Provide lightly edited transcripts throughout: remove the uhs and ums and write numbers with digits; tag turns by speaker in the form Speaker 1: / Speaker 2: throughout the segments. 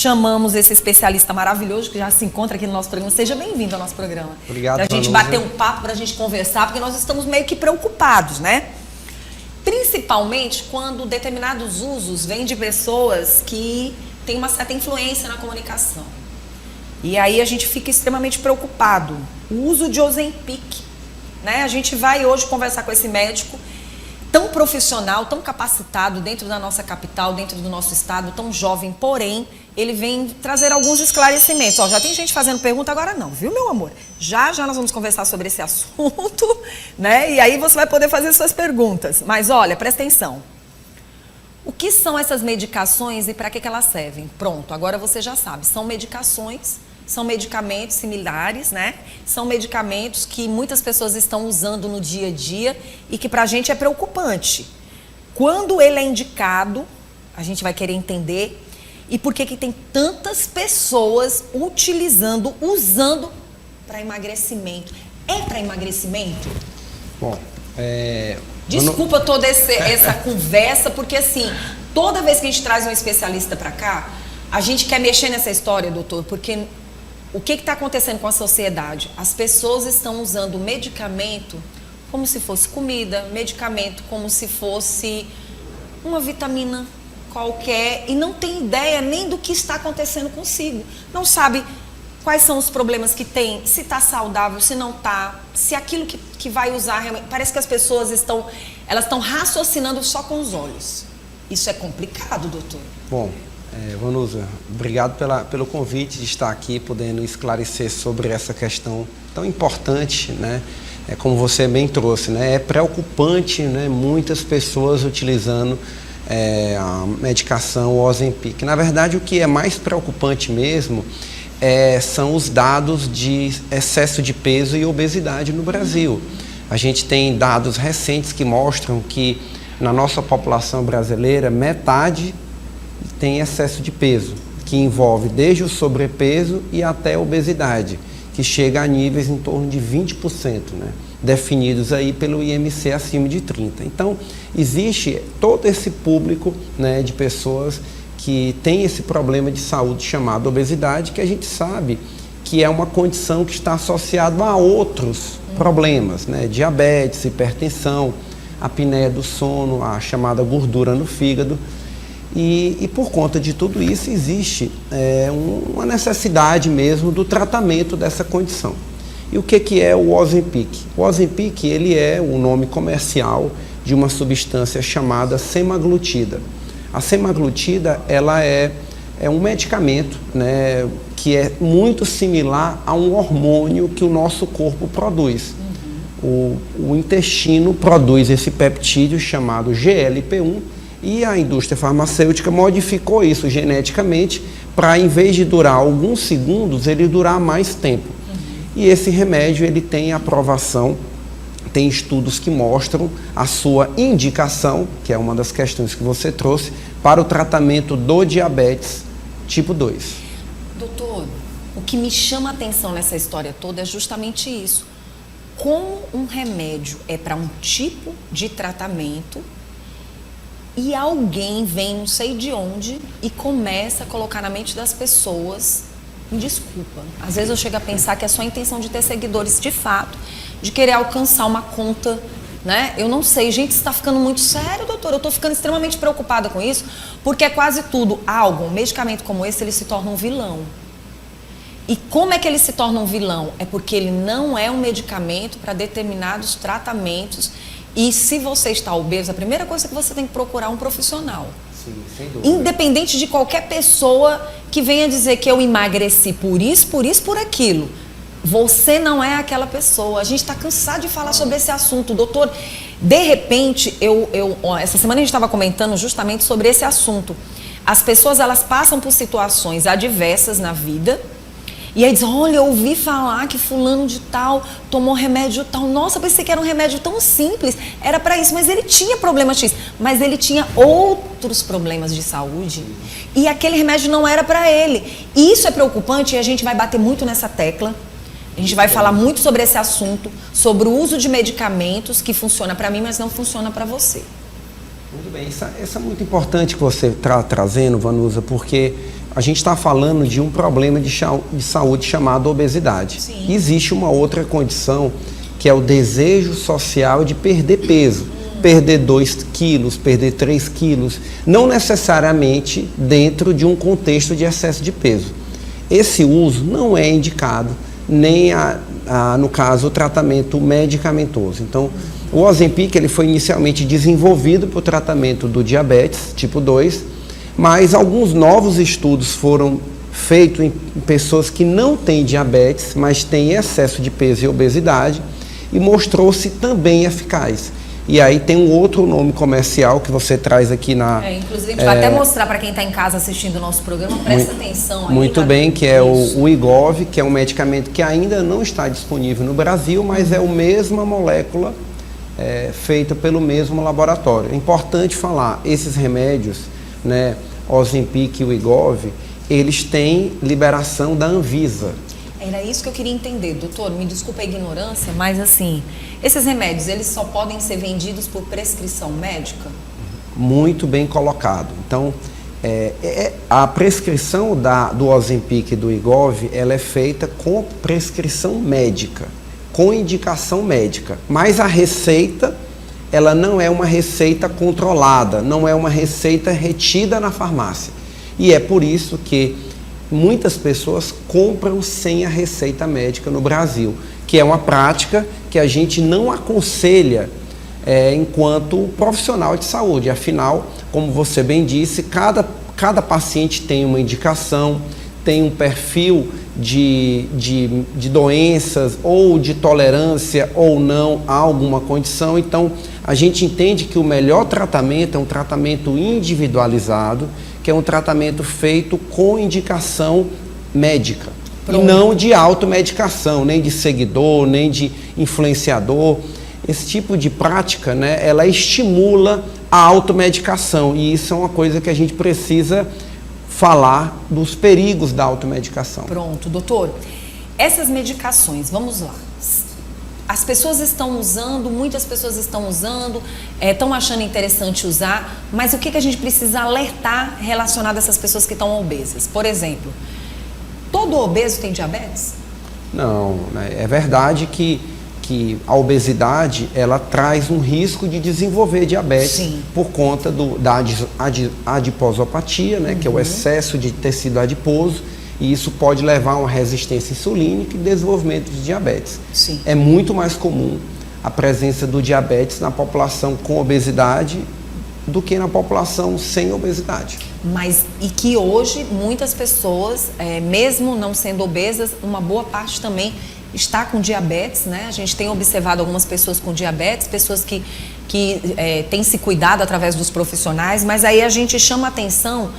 Speaker 1: chamamos esse especialista maravilhoso que já se encontra aqui no nosso programa. Seja bem-vindo ao nosso programa.
Speaker 2: Obrigado,
Speaker 1: pra gente bater um papo, pra gente conversar, porque nós estamos meio que preocupados, né? Principalmente quando determinados usos vêm de pessoas que têm uma certa influência na comunicação. E aí a gente fica extremamente preocupado. O uso de Ozempic, né? A gente vai hoje conversar com esse médico tão profissional, tão capacitado dentro da nossa capital, dentro do nosso estado, tão jovem, porém, ele vem trazer alguns esclarecimentos. Ó, já tem gente fazendo pergunta, agora não, viu, meu amor? Já nós vamos conversar sobre esse assunto, né? E aí você vai poder fazer suas perguntas. Mas olha, presta atenção. O que são essas medicações e para que elas servem? Pronto, agora você já sabe. São medicações, são medicamentos similares, né? São medicamentos que muitas pessoas estão usando no dia a dia e que pra gente é preocupante. Quando ele é indicado, a gente vai querer entender e por que tem tantas pessoas usando para emagrecimento. É para emagrecimento?
Speaker 2: Bom,
Speaker 1: Desculpa toda essa conversa, porque assim, toda vez que a gente traz um especialista para cá, a gente quer mexer nessa história, doutor, porque o que está acontecendo com a sociedade? As pessoas estão usando medicamento como se fosse comida, medicamento como se fosse uma vitamina qualquer e não tem ideia nem do que está acontecendo consigo. Não sabe quais são os problemas que tem, se está saudável, se não está, se aquilo que vai usar realmente... Parece que as pessoas estão raciocinando só com os olhos. Isso é complicado, doutor.
Speaker 2: Bom, Vanusa, obrigado pelo convite de estar aqui, podendo esclarecer sobre essa questão tão importante, né? Como você bem trouxe, né? É preocupante, né? Muitas pessoas utilizando a medicação Ozempic. Na verdade, o que é mais preocupante mesmo são os dados de excesso de peso e obesidade no Brasil. A gente tem dados recentes que mostram que na nossa população brasileira, metade tem excesso de peso, que envolve desde o sobrepeso e até a obesidade, que chega a níveis em torno de 20%, né? Definidos aí pelo IMC acima de 30. Então, existe todo esse público, né, de pessoas que tem esse problema de saúde chamado obesidade, que a gente sabe que é uma condição que está associada a outros problemas, né? Diabetes, hipertensão, apneia do sono, a chamada gordura no fígado. E por conta de tudo isso existe uma necessidade mesmo do tratamento dessa condição. E o que é o Ozempic? O Ozempic, ele é o nome comercial de uma substância chamada semaglutida. A semaglutida, ela é um medicamento, né, que é muito similar a um hormônio que o nosso corpo produz. O intestino produz esse peptídeo chamado GLP-1 e a indústria farmacêutica modificou isso geneticamente para, em vez de durar alguns segundos, ele durar mais tempo. E esse remédio, ele tem aprovação, tem estudos que mostram a sua indicação, que é uma das questões que você trouxe, para o tratamento do diabetes tipo 2.
Speaker 1: Doutor, o que me chama a atenção nessa história toda é justamente isso. Como um remédio é para um tipo de tratamento e alguém vem não sei de onde e começa a colocar na mente das pessoas, me desculpa, às vezes eu chego a pensar que é só a intenção de ter seguidores de fato, de querer alcançar uma conta, né? Eu não sei, gente, isso está ficando muito sério, doutor, eu estou ficando extremamente preocupada com isso, porque é quase tudo, um medicamento como esse, ele se torna um vilão. E como é que ele se torna um vilão? É porque ele não é um medicamento para determinados tratamentos. E se você está obeso, a primeira coisa que você tem que procurar é um profissional.
Speaker 2: Sim, sem dúvida.
Speaker 1: Independente de qualquer pessoa que venha dizer que eu emagreci por isso, por aquilo. Você não é aquela pessoa. A gente está cansado de falar sobre esse assunto, doutor. De repente, essa semana a gente estava comentando justamente sobre esse assunto. As pessoas, elas passam por situações adversas na vida e aí dizem, olha, eu ouvi falar que fulano de tal tomou remédio tal. Nossa, pensei que era um remédio tão simples, era para isso, mas ele tinha problema X. Mas ele tinha outros problemas de saúde e aquele remédio não era para ele. E isso é preocupante e a gente vai bater muito nessa tecla. A gente vai falar muito sobre esse assunto, sobre o uso de medicamentos que funciona para mim, mas não funciona para você.
Speaker 2: Muito bem, isso é muito importante que você está trazendo, Vanusa, porque a gente está falando de um problema de saúde chamado obesidade.
Speaker 1: Sim.
Speaker 2: Existe uma outra condição que é o desejo social de perder peso. Perder 2 quilos, perder 3 quilos, não necessariamente dentro de um contexto de excesso de peso. Esse uso não é indicado, nem no caso o tratamento medicamentoso. Então, o Ozempic ele foi inicialmente desenvolvido para o tratamento do diabetes tipo 2, mas alguns novos estudos foram feitos em pessoas que não têm diabetes, mas têm excesso de peso e obesidade, e mostrou-se também eficaz. E aí tem um outro nome comercial que você traz aqui na...
Speaker 1: inclusive a gente vai até mostrar para quem está em casa assistindo o nosso programa, presta atenção aí.
Speaker 2: Muito bem, que é o Wegovy, que é um medicamento que ainda não está disponível no Brasil, mas é a mesma molécula feita pelo mesmo laboratório. É importante falar, esses remédios, né, Ozempic e Wegovy, eles têm liberação da Anvisa.
Speaker 1: Era isso que eu queria entender, doutor, me desculpa a ignorância, mas assim, esses remédios, eles só podem ser vendidos por prescrição médica?
Speaker 2: Muito bem colocado. Então, a prescrição do Ozempic e do Wegovy, ela é feita com prescrição médica, com indicação médica, mas a receita, ela não é uma receita controlada, não é uma receita retida na farmácia. E é por isso que muitas pessoas compram sem a receita médica no Brasil, que é uma prática que a gente não aconselha enquanto profissional de saúde. Afinal, como você bem disse, cada paciente tem uma indicação, tem um perfil de doenças ou de tolerância ou não a alguma condição. Então, a gente entende que o melhor tratamento é um tratamento individualizado, que é um tratamento feito com indicação médica. Pronto. E não de automedicação, nem de seguidor, nem de influenciador. Esse tipo de prática, né, ela estimula a automedicação, e isso é uma coisa que a gente precisa falar dos perigos da automedicação.
Speaker 1: Pronto, doutor. Essas medicações, vamos lá. As pessoas estão usando, muitas pessoas estão usando, estão achando interessante usar, mas o que a gente precisa alertar relacionado a essas pessoas que estão obesas? Por exemplo, todo obeso tem diabetes?
Speaker 2: Não, né? É verdade que a obesidade, ela traz um risco de desenvolver diabetes. Sim. Por conta da adiposopatia, né? Que é o excesso de tecido adiposo. E isso pode levar a uma resistência insulínica e desenvolvimento de diabetes.
Speaker 1: Sim.
Speaker 2: É muito mais comum a presença do diabetes na população com obesidade do que na população sem obesidade.
Speaker 1: Mas e que hoje muitas pessoas, mesmo não sendo obesas, uma boa parte também está com diabetes, né? A gente tem observado algumas pessoas com diabetes, pessoas que têm se cuidado através dos profissionais, mas aí a gente chama atenção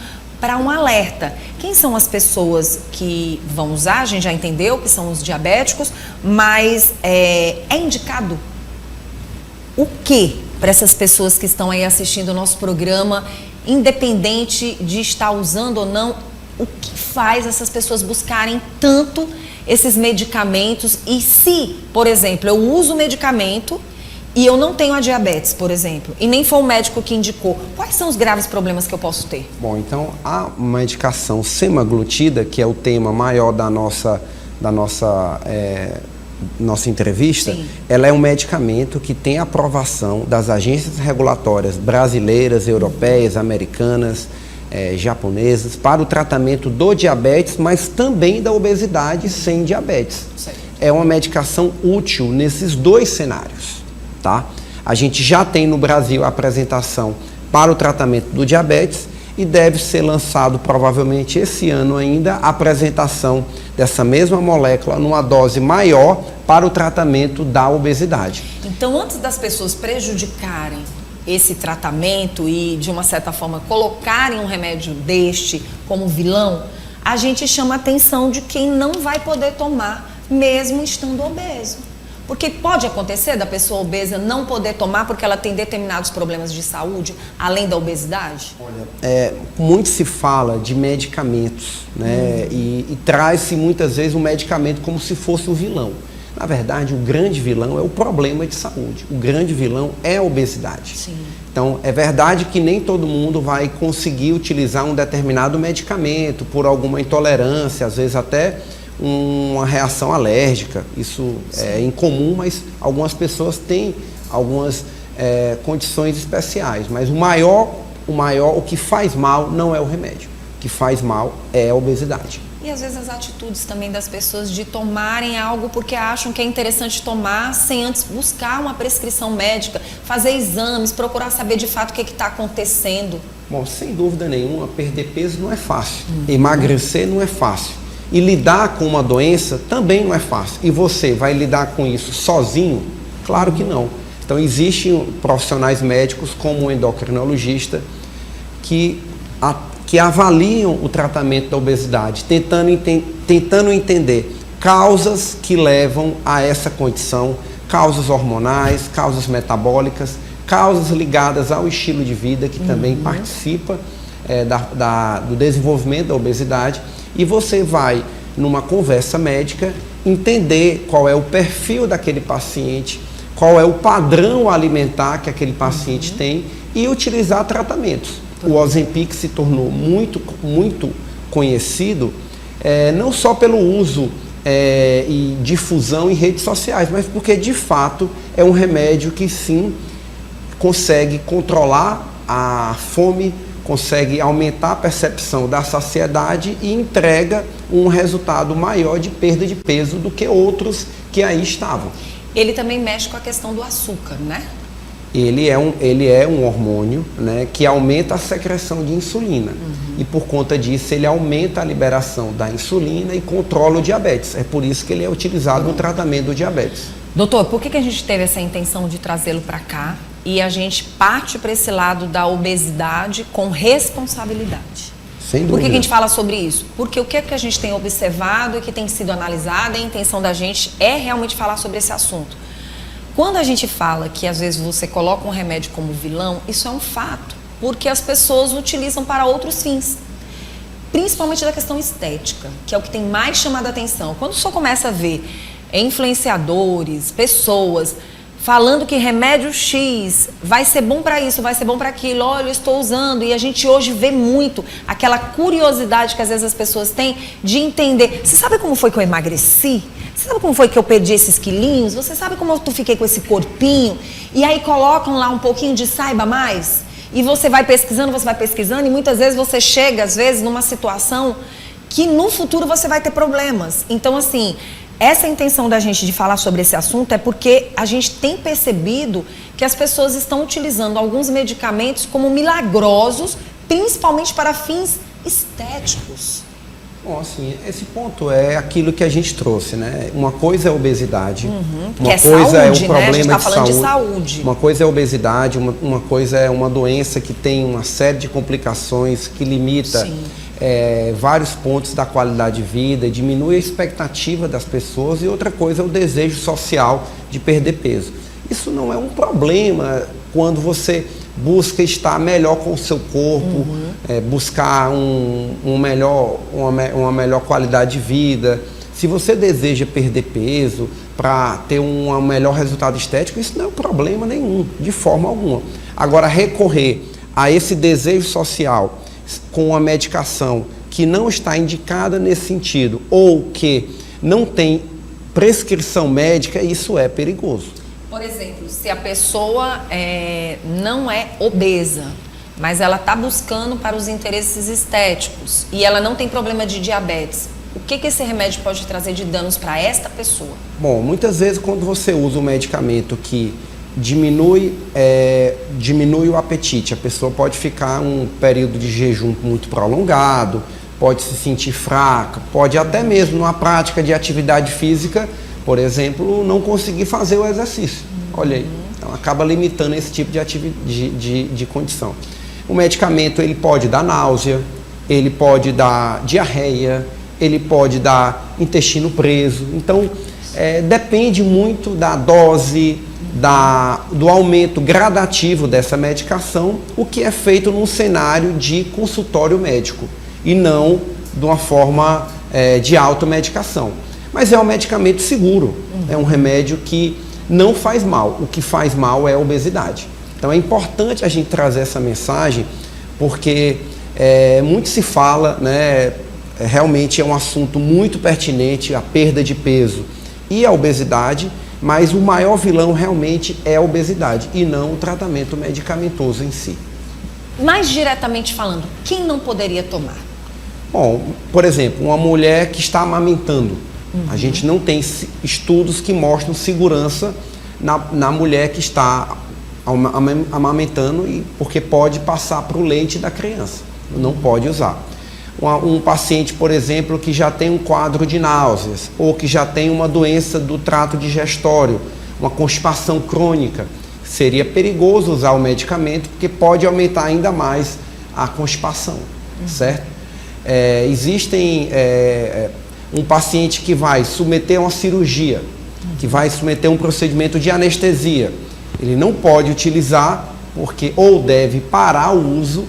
Speaker 1: para um alerta. Quem são as pessoas que vão usar? A gente já entendeu que são os diabéticos, mas é indicado o que para essas pessoas que estão aí assistindo o nosso programa, independente de estar usando ou não, o que faz essas pessoas buscarem tanto esses medicamentos? E se, por exemplo, eu uso o medicamento e eu não tenho a diabetes, por exemplo, e nem foi o médico que indicou, quais são os graves problemas que eu posso ter?
Speaker 2: Bom, então a medicação semaglutida, que é o tema maior da nossa entrevista, sim, ela é um medicamento que tem aprovação das agências regulatórias brasileiras, europeias, americanas, japonesas, para o tratamento do diabetes, mas também da obesidade sem diabetes.
Speaker 1: Certo.
Speaker 2: É uma medicação útil nesses dois cenários. Tá? A gente já tem no Brasil a apresentação para o tratamento do diabetes e deve ser lançado provavelmente esse ano ainda a apresentação dessa mesma molécula numa dose maior para o tratamento da obesidade.
Speaker 1: Então, antes das pessoas prejudicarem esse tratamento e, de uma certa forma, colocarem um remédio deste como vilão, a gente chama a atenção de quem não vai poder tomar, mesmo estando obeso. Porque pode acontecer da pessoa obesa não poder tomar porque ela tem determinados problemas de saúde, além da obesidade?
Speaker 2: Olha, muito se fala de medicamentos, né? E traz-se muitas vezes um medicamento como se fosse um vilão. Na verdade, o grande vilão é o problema de saúde. O grande vilão é a obesidade.
Speaker 1: Sim.
Speaker 2: Então, é verdade que nem todo mundo vai conseguir utilizar um determinado medicamento por alguma intolerância, às vezes até uma reação alérgica. Isso é incomum, mas algumas pessoas têm algumas condições especiais. Mas o que faz mal não é o remédio. O que faz mal é a obesidade.
Speaker 1: E às vezes as atitudes também das pessoas de tomarem algo porque acham que é interessante tomar sem antes buscar uma prescrição médica, fazer exames, procurar saber de fato o que está acontecendo.
Speaker 2: Bom, sem dúvida nenhuma, perder peso não é fácil. Emagrecer não é fácil. E lidar com uma doença também não é fácil. E você vai lidar com isso sozinho? Claro que não. Então existem profissionais médicos como o endocrinologista que avaliam o tratamento da obesidade, tentando entender causas que levam a essa condição, causas hormonais, causas metabólicas, causas ligadas ao estilo de vida, que também participa do desenvolvimento da obesidade, e você vai, numa conversa médica, entender qual é o perfil daquele paciente, qual é o padrão alimentar que aquele paciente tem e utilizar tratamentos. O Ozempic se tornou muito conhecido, não só pelo uso e difusão em redes sociais, mas porque de fato é um remédio que sim consegue controlar a fome, consegue aumentar a percepção da saciedade e entrega um resultado maior de perda de peso do que outros que aí estavam.
Speaker 1: Ele também mexe com a questão do açúcar, né?
Speaker 2: Ele é um hormônio, né, que aumenta a secreção de insulina. E por conta disso ele aumenta a liberação da insulina e controla o diabetes. É por isso que ele é utilizado no tratamento do diabetes.
Speaker 1: Doutor, por que a gente teve essa intenção de trazê-lo para cá e a gente parte para esse lado da obesidade com responsabilidade?
Speaker 2: Sem dúvida.
Speaker 1: Por que a gente fala sobre isso? Porque o que a gente tem observado e que tem sido analisado, a intenção da gente é realmente falar sobre esse assunto. Quando a gente fala que às vezes você coloca um remédio como vilão, isso é um fato, porque as pessoas utilizam para outros fins, principalmente da questão estética, que é o que tem mais chamado a atenção. Quando o senhor começa a ver influenciadores, pessoas falando que remédio X vai ser bom para isso, vai ser bom para aquilo, olha, eu estou usando, e a gente hoje vê muito aquela curiosidade que às vezes as pessoas têm de entender. Você sabe como foi que eu emagreci? Você sabe como foi que eu perdi esses quilinhos? Você sabe como eu fiquei com esse corpinho? E aí colocam lá um pouquinho de saiba mais, e você vai pesquisando, e muitas vezes você chega, às vezes, numa situação que no futuro você vai ter problemas. Então, assim, essa intenção da gente de falar sobre esse assunto é porque a gente tem percebido que as pessoas estão utilizando alguns medicamentos como milagrosos, principalmente para fins estéticos.
Speaker 2: Bom, assim, esse ponto é aquilo que a gente trouxe, né? Uma coisa é a obesidade, uma coisa é o problema de saúde. Uma coisa é a obesidade, uma coisa é uma doença que tem uma série de complicações, que limita vários pontos da qualidade de vida, diminui a expectativa das pessoas, e outra coisa é o desejo social de perder peso. Isso não é um problema quando você busca estar melhor com o seu corpo, buscar uma melhor qualidade de vida. Se você deseja perder peso para ter um melhor resultado estético, isso não é um problema nenhum, de forma alguma. Agora, recorrer a esse desejo social com uma medicação que não está indicada nesse sentido ou que não tem prescrição médica, isso é perigoso.
Speaker 1: Por exemplo, se a pessoa não é obesa, mas ela está buscando para os interesses estéticos e ela não tem problema de diabetes, o que esse remédio pode trazer de danos para esta pessoa? Bom,
Speaker 2: muitas vezes quando você usa um medicamento que diminui o apetite, a pessoa pode ficar um período de jejum muito prolongado, pode se sentir fraca, pode até mesmo numa prática de atividade física, por exemplo, não conseguir fazer o exercício. Olha aí, então acaba limitando esse tipo de condição. O medicamento ele pode dar náusea, ele pode dar diarreia, ele pode dar intestino preso. Então, depende muito da dose, do aumento gradativo dessa medicação, o que é feito num cenário de consultório médico e não de uma forma de automedicação. Mas é um medicamento seguro. É um remédio que não faz mal. O que faz mal é a obesidade. Então é importante a gente trazer essa mensagem, porque muito se fala, né, realmente é um assunto muito pertinente, a perda de peso e a obesidade, mas o maior vilão realmente é a obesidade e não o tratamento medicamentoso em si.
Speaker 1: Mais diretamente falando, quem não poderia tomar?
Speaker 2: Bom, por exemplo, uma mulher que está amamentando. A gente não tem estudos que mostram segurança na mulher que está amamentando, porque pode passar para o leite da criança. Não pode usar. Um paciente, por exemplo, que já tem um quadro de náuseas ou que já tem uma doença do trato digestório, uma constipação crônica, seria perigoso usar o medicamento porque pode aumentar ainda mais a constipação, certo? Existem um paciente que vai submeter a uma cirurgia, que vai submeter a um procedimento de anestesia. Ele não pode utilizar porque ou deve parar o uso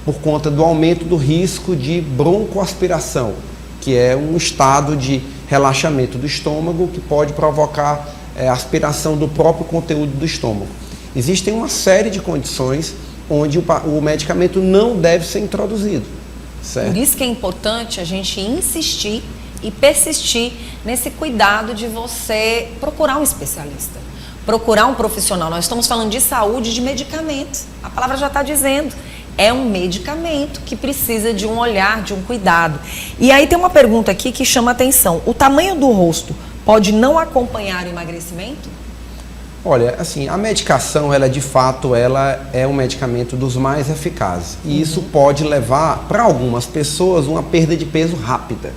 Speaker 2: por conta do aumento do risco de broncoaspiração, que é um estado de relaxamento do estômago que pode provocar aspiração do próprio conteúdo do estômago. Existem uma série de condições onde o medicamento não deve ser introduzido. Certo?
Speaker 1: Por isso que é importante a gente insistir e persistir nesse cuidado de você procurar um especialista, procurar um profissional. Nós estamos falando de saúde, de medicamento. A palavra já está dizendo. É um medicamento que precisa de um olhar, de um cuidado. E aí tem uma pergunta aqui que chama atenção. O tamanho do rosto pode não acompanhar o emagrecimento?
Speaker 2: Olha, assim, a medicação, ela de fato, ela é um medicamento dos mais eficazes. E isso pode levar, para algumas pessoas, uma perda de peso rápida.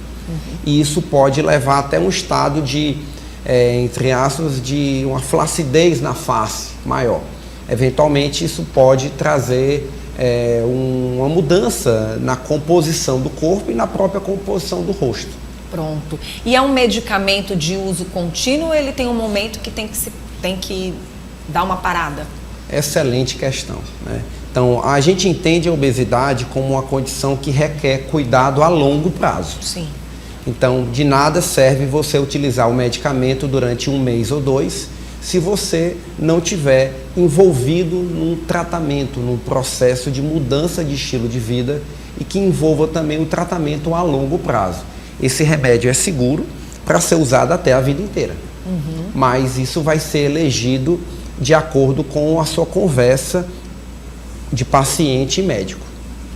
Speaker 2: E isso pode levar até um estado de, entre aspas, de uma flacidez na face maior. Eventualmente, isso pode trazer uma mudança na composição do corpo e na própria composição do rosto.
Speaker 1: Pronto. E é um medicamento de uso contínuo ou ele tem um momento que tem que dar uma parada?
Speaker 2: Excelente questão, né? Então, a gente entende a obesidade como uma condição que requer cuidado a longo prazo.
Speaker 1: Sim.
Speaker 2: Então, de nada serve você utilizar o medicamento durante 1 mês ou 2, se você não tiver envolvido num tratamento, num processo de mudança de estilo de vida e que envolva também o tratamento a longo prazo. Esse remédio é seguro para ser usado até a vida inteira. Mas isso vai ser elegido de acordo com a sua conversa de paciente e médico.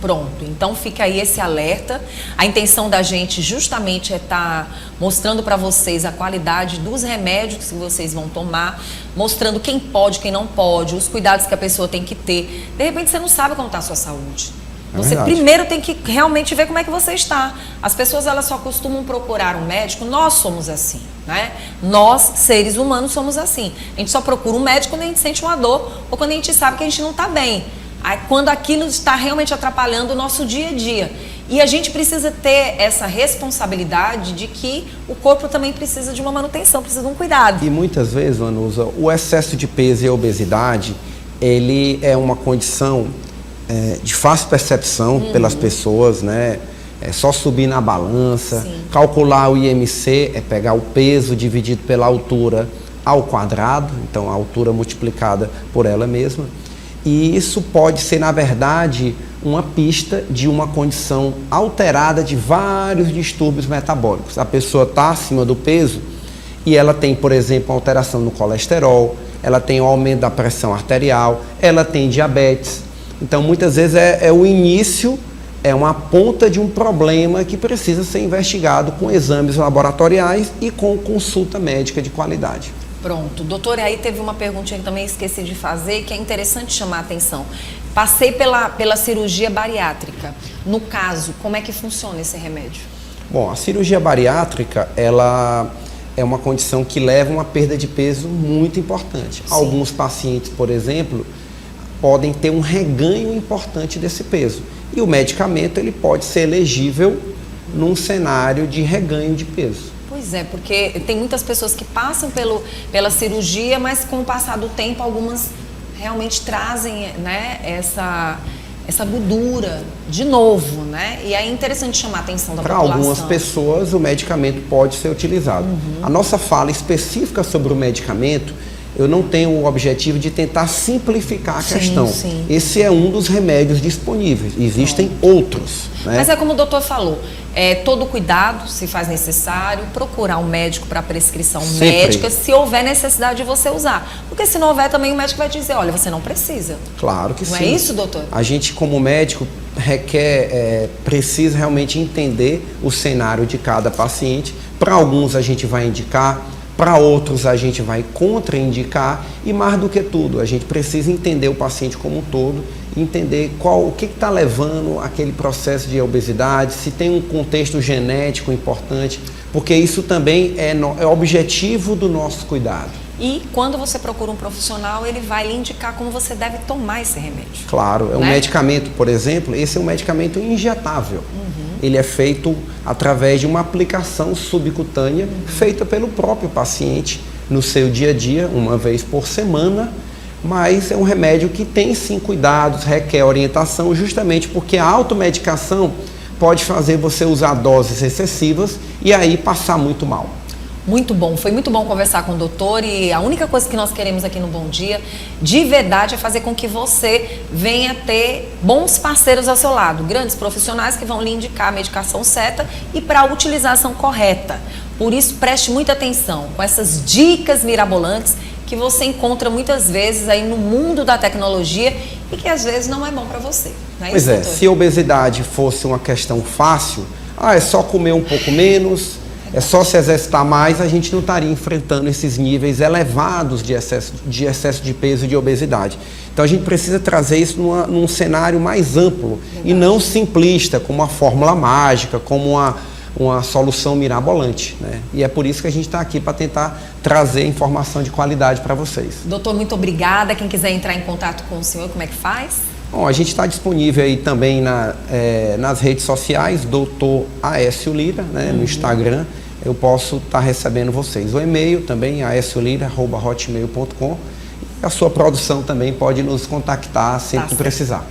Speaker 1: Pronto, então fica aí esse alerta. A intenção da gente justamente é estar mostrando para vocês a qualidade dos remédios que vocês vão tomar, mostrando quem pode, quem não pode, os cuidados que a pessoa tem que ter. De repente você não sabe como está a sua saúde. Você primeiro tem que realmente ver como é que você está. As pessoas, elas só costumam procurar um médico, nós somos assim, né? Nós, seres humanos, somos assim. A gente só procura um médico quando a gente sente uma dor ou quando a gente sabe que a gente não está bem. Aí, quando aquilo está realmente atrapalhando o nosso dia a dia. E a gente precisa ter essa responsabilidade de que o corpo também precisa de uma manutenção, precisa de um cuidado.
Speaker 2: E muitas vezes, Vanusa, o excesso de peso e a obesidade, ele é uma condição de fácil percepção pelas pessoas, né? É só subir na balança, calcular o IMC, é pegar o peso dividido pela altura ao quadrado, então a altura multiplicada por ela mesma. E isso pode ser, na verdade, uma pista de uma condição alterada de vários distúrbios metabólicos. A pessoa está acima do peso e ela tem, por exemplo, alteração no colesterol, ela tem um aumento da pressão arterial, ela tem diabetes. Então, muitas vezes é o início, é uma ponta de um problema que precisa ser investigado com exames laboratoriais e com consulta médica de qualidade.
Speaker 1: Pronto. Doutor, aí teve uma perguntinha que também esqueci de fazer, que é interessante chamar a atenção. Passei pela cirurgia bariátrica. No caso, como é que funciona esse remédio?
Speaker 2: Bom, a cirurgia bariátrica, ela é uma condição que leva a uma perda de peso muito importante. Sim. Alguns pacientes, por exemplo, podem ter um reganho importante desse peso. E o medicamento, ele pode ser elegível num cenário de reganho de peso.
Speaker 1: Pois é, porque tem muitas pessoas que passam pela cirurgia, mas com o passar do tempo, algumas realmente trazem, né, essa gordura de novo, né? E é interessante chamar a atenção da população.
Speaker 2: Para algumas pessoas, o medicamento pode ser utilizado. A nossa fala específica sobre o medicamento, eu não tenho o objetivo de tentar simplificar a questão.
Speaker 1: Sim.
Speaker 2: Esse é um dos remédios disponíveis. Existem outros. Né?
Speaker 1: Mas é como o doutor falou, todo cuidado, se faz necessário, procurar um médico para prescrição médica, se houver necessidade de você usar. Porque se não houver, também o médico vai dizer, olha, você não precisa.
Speaker 2: Claro que sim.
Speaker 1: Não é isso, doutor?
Speaker 2: A gente, como médico, precisa realmente entender o cenário de cada paciente. Para alguns a gente vai indicar, para outros a gente vai contraindicar e mais do que tudo, a gente precisa entender o paciente como um todo, entender o que está levando aquele processo de obesidade, se tem um contexto genético importante, porque isso também é objetivo do nosso cuidado.
Speaker 1: E quando você procura um profissional, ele vai lhe indicar como você deve tomar esse remédio.
Speaker 2: Claro, um medicamento, por exemplo, esse é um medicamento injetável. Ele é feito através de uma aplicação subcutânea feita pelo próprio paciente no seu dia a dia, uma vez por semana, mas é um remédio que tem sim cuidados, requer orientação, justamente porque a automedicação pode fazer você usar doses excessivas e aí passar muito mal.
Speaker 1: Muito bom, foi muito bom conversar com o doutor e a única coisa que nós queremos aqui no Bom Dia, de verdade, é fazer com que você venha ter bons parceiros ao seu lado, grandes profissionais que vão lhe indicar a medicação certa e para a utilização correta. Por isso, preste muita atenção com essas dicas mirabolantes que você encontra muitas vezes aí no mundo da tecnologia e que às vezes não é bom para você. Não é
Speaker 2: pois
Speaker 1: isso,
Speaker 2: é,
Speaker 1: doutor?
Speaker 2: se a obesidade fosse uma questão fácil, é só comer um pouco menos, é só se exercitar mais, a gente não estaria enfrentando esses níveis elevados de excesso de peso e de obesidade. Então a gente precisa trazer isso num cenário mais amplo e não simplista, como uma fórmula mágica, como uma solução mirabolante, né? E é por isso que a gente está aqui para tentar trazer informação de qualidade para vocês.
Speaker 1: Doutor, muito obrigada. Quem quiser entrar em contato com o senhor, como é que faz?
Speaker 2: Bom, a gente está disponível aí também nas redes sociais, Dr. Aécio Lira, né, no Instagram. Eu posso estar recebendo vocês. O e-mail também, aeciolira@hotmail.com. A sua produção também pode nos contactar sempre que precisar.